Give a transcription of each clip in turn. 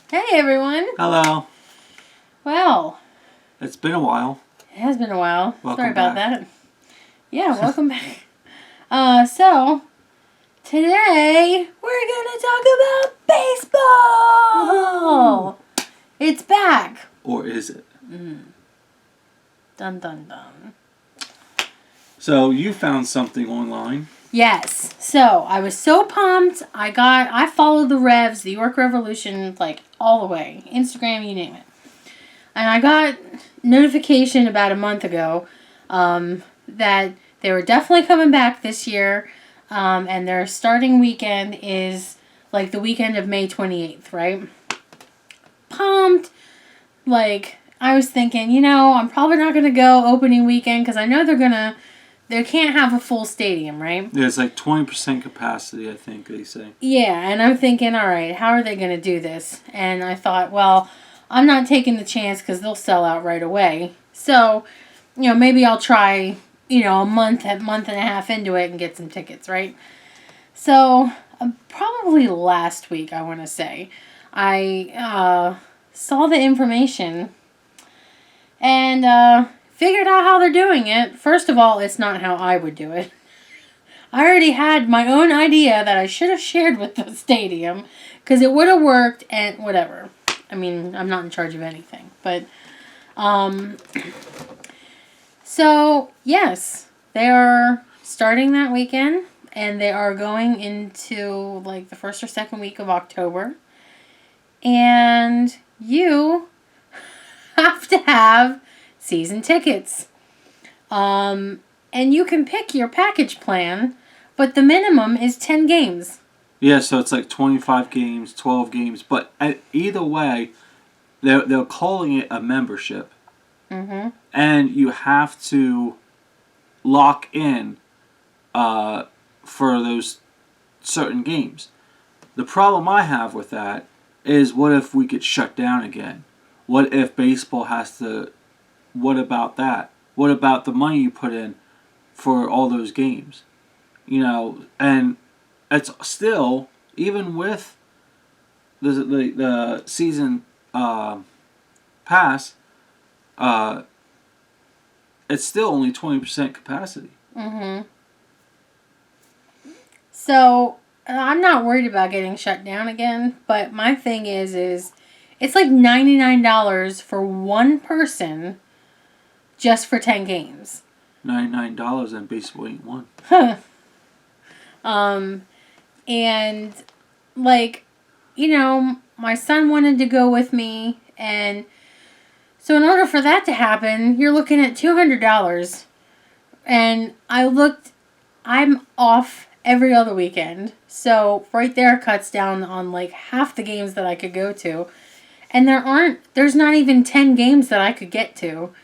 Hey everyone. Hello. Well, It's been a while. it has been a while. Welcome Sorry about back. that. Yeah, welcome back. So today we're gonna talk about baseball. It's back. Or is it? Dun dun dun. So you found something online. Yes. So I was so pumped. I followed the Revs, the York Revolution, like all the way. Instagram, you name it. And I got notification about a month ago that they were definitely coming back this year. And their starting weekend is like the weekend of May 28th, right? Pumped. Like, I was thinking, I'm probably not going to go opening weekend because I know they can't have a full stadium, right? There's like 20% capacity, I think they say. Yeah, and I'm thinking, all right, how are they going to do this? And I thought, well, I'm not taking the chance because they'll sell out right away. So, maybe I'll try, a month and a half into it and get some tickets, right? So, probably last week, I want to say, I saw the information and figured out how they're doing it. First of all, it's not how I would do it. I already had my own idea that I should have shared with the stadium because it would have worked and whatever. I mean, I'm not in charge of anything. But, so, yes, they are starting that weekend and they are going into like the first or second week of October. And you have to have season tickets. And you can pick your package plan, but the minimum is 10 games. Yeah, so it's like 25 games, 12 games. But either way, they're calling it a membership. Mm-hmm. And you have to lock in for those certain games. The problem I have with that is what if we get shut down again? What if baseball has to... What about that? What about the money you put in for all those games? And it's still, even with the season pass, it's still only 20% capacity. Mm-hmm. So, I'm not worried about getting shut down again, but my thing is it's like $99 for one person just for 10 games. $99 and baseball ain't one. Huh. And like, my son wanted to go with me, and so in order for that to happen, you're looking at $200. And I'm off every other weekend. So right there cuts down on like half the games that I could go to. And there's not even 10 games that I could get to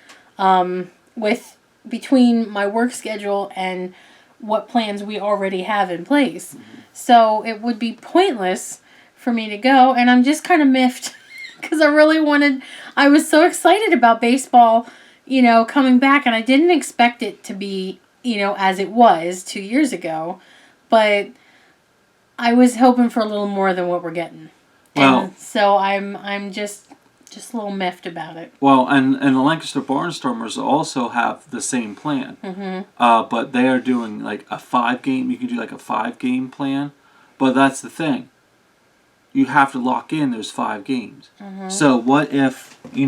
with between my work schedule and what plans we already have in place. Mm-hmm. So it would be pointless for me to go, and I'm just kind of miffed because I was so excited about baseball, coming back, and I didn't expect it to be, as it was 2 years ago, but I was hoping for a little more than what we're getting. Well, and so I'm just a little miffed about it. Well, and the Lancaster Barnstormers also have the same plan. Mm-hmm. But they are doing like a 5-game. You can do like a 5-game plan. But that's the thing. You have to lock in those 5 games. Mm-hmm. So what if, we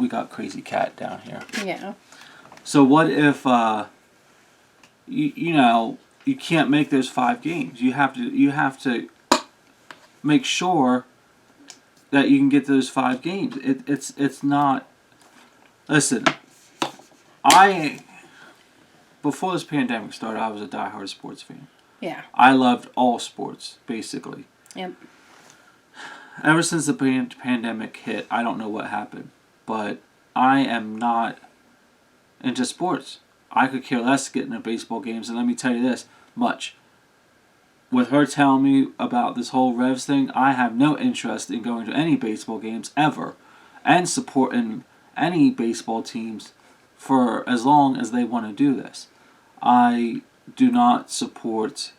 got Crazy Cat down here. Yeah. So what if, you can't make those 5 games. You have to make sure that you can get those 5 games. It's not... Listen, before this pandemic started, I was a diehard sports fan. Yeah. I loved all sports, basically. Yep. Ever since the pandemic hit, I don't know what happened, but I am not into sports. I could care less getting to baseball games, and let me tell you this much. With her telling me about this whole Revs thing, I have no interest in going to any baseball games ever and supporting any baseball teams for as long as they want to do this. I do not support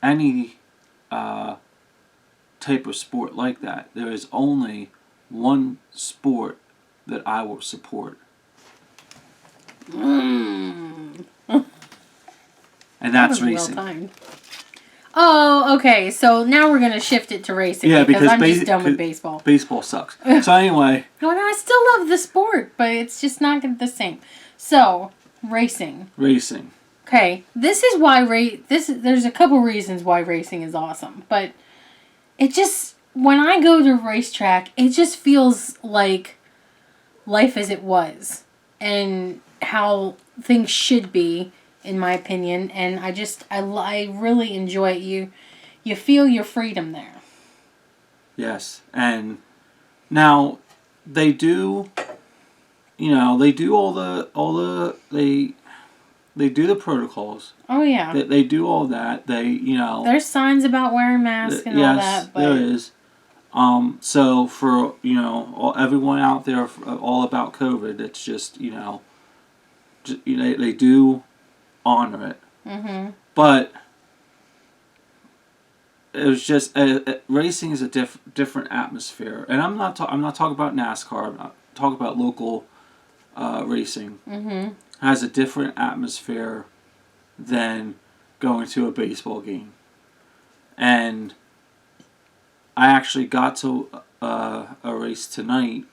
any type of sport like that. There is only one sport that I will support. Mm. And that's Well racing. timed. Oh, okay. So now we're gonna shift it to racing. Yeah, because I'm just done with baseball. Baseball sucks. So anyway. No, I still love the sport, but it's just not the same. So racing. Racing. Okay, this is why there's a couple reasons why racing is awesome, but it just when I go to a racetrack, it just feels like life as it was and how things should be, in my opinion. And I really enjoy it. You feel your freedom there. Yes, and now they do. They do they do the protocols. Oh yeah. They do all that. There's signs about wearing masks and all that. But there is. So for everyone out there all about COVID, it's just they do honor it. Mm-hmm. But it was just racing is a different atmosphere, and I'm not talking about NASCAR. I'm not talking about local racing. Mm-hmm. Has a different atmosphere than going to a baseball game, and I actually got to a race tonight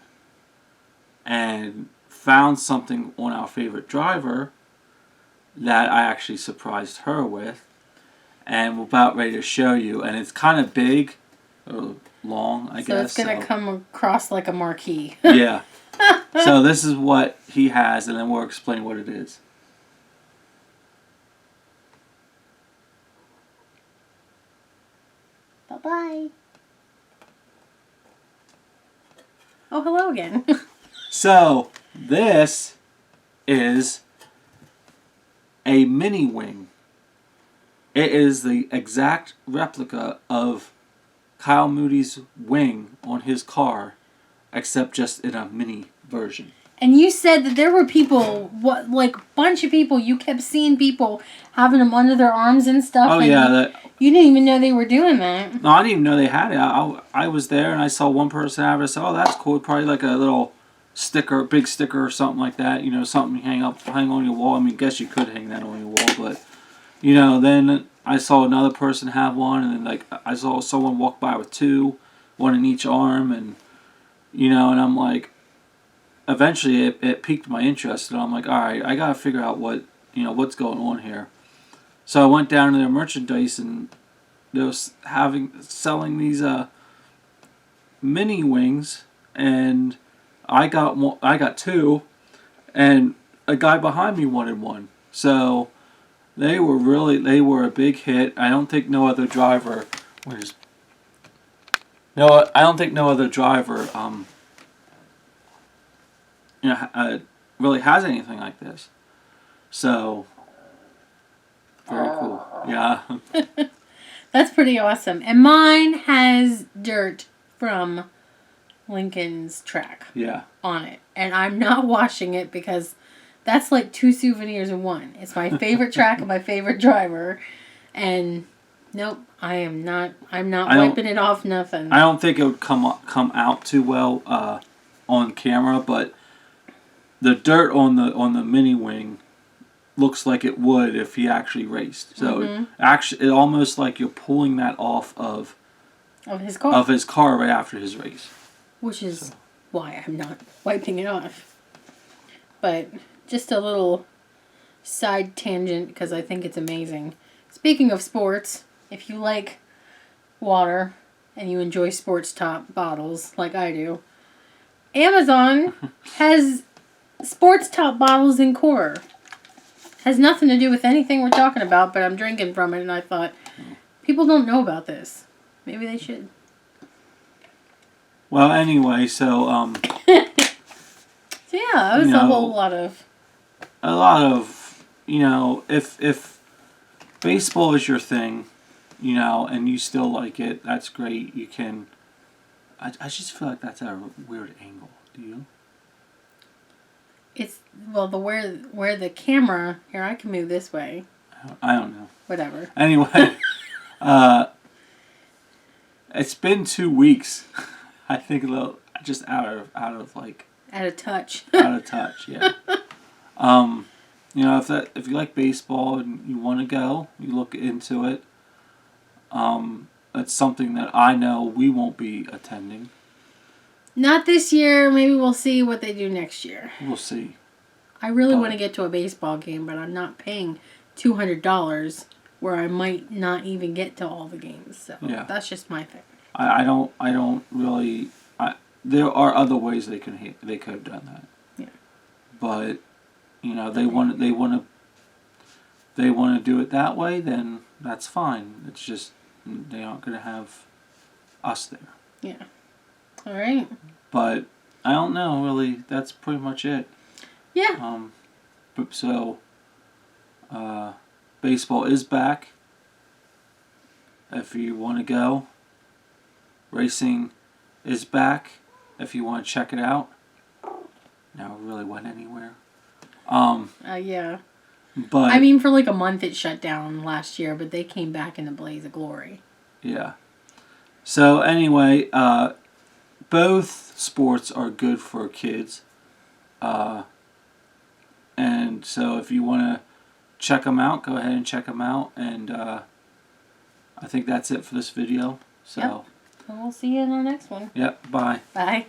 and found something on our favorite driver that I actually surprised her with, and we're about ready to show you. And it's kind of big, or long, I guess. So it's gonna come across like a marquee. Yeah. So this is what he has, and then we'll explain what it is. Bye-bye. Oh, hello again. So this is a mini wing. It is the exact replica of Kyle Moody's wing on his car, except just in a mini version. And you said that there were people, bunch of people, you kept seeing people having them under their arms and stuff. Oh, and yeah. You didn't even know they were doing that. No, I didn't even know they had it. I was there and I saw one person have it. I said, oh, that's cool. Probably like a little sticker, big sticker or something like that. Something you hang on your wall. I mean, I guess you could hang that on your wall, but, then I saw another person have one, and then, I saw someone walk by with two, one in each arm, and, and I'm like, eventually it piqued my interest, and I'm like, all right, I gotta figure out what's going on here. So I went down to their merchandise, and they was selling these mini wings, and I got two, and a guy behind me wanted one. So they were a big hit. I don't think no other driver really has anything like this. So very cool. Yeah. That's pretty awesome. And mine has dirt from Lincoln's track on it. And I'm not washing it because that's like two souvenirs in one. It's my favorite track and my favorite driver. And nope, I'm not wiping it off, nothing. I don't think it would come out too well on camera, but the dirt on the mini wing looks like it would if he actually raced. So it almost like you're pulling that off of his car. Of his car right after his race. Which is why I'm not wiping it off. But just a little side tangent because I think it's amazing. Speaking of sports, if you like water and you enjoy sports top bottles like I do, Amazon has sports top bottles in core. Has nothing to do with anything we're talking about, but I'm drinking from it, and I thought, people don't know about this. Maybe they should. Well, anyway, so so yeah, that was a whole lot of... if baseball is your thing, and you still like it, that's great. You can... I just feel like that's a weird angle. Do you? It's where the camera here. I can move this way. I don't know. Whatever. Anyway, It's been 2 weeks. I think a little just out of like Out of touch. out of touch. Yeah. You know, if you like baseball and you want to go, you look into it. That's something that I know we won't be attending. Not this year. Maybe we'll see what they do next year. We'll see. I really want to get to a baseball game, but I'm not paying $200 where I might not even get to all the games. So Yeah. that's just my thing. I don't really. There are other ways they could have done that. Yeah. But you know they want to do it that way, then that's fine. It's just they aren't going to have us there. Yeah. All right. But I don't know really. That's pretty much it. Yeah. So baseball is back. If you want to go, racing is back. If you want to check it out. Never really went anywhere. Yeah. But I mean, for like a month it shut down last year, but they came back in a blaze of glory. yeah. So anyway, both sports are good for kids. And so if you want to check them out, go ahead and check them out. And I think that's it for this video. So. Yep. And we'll see you in our next one. Yep. Bye. Bye.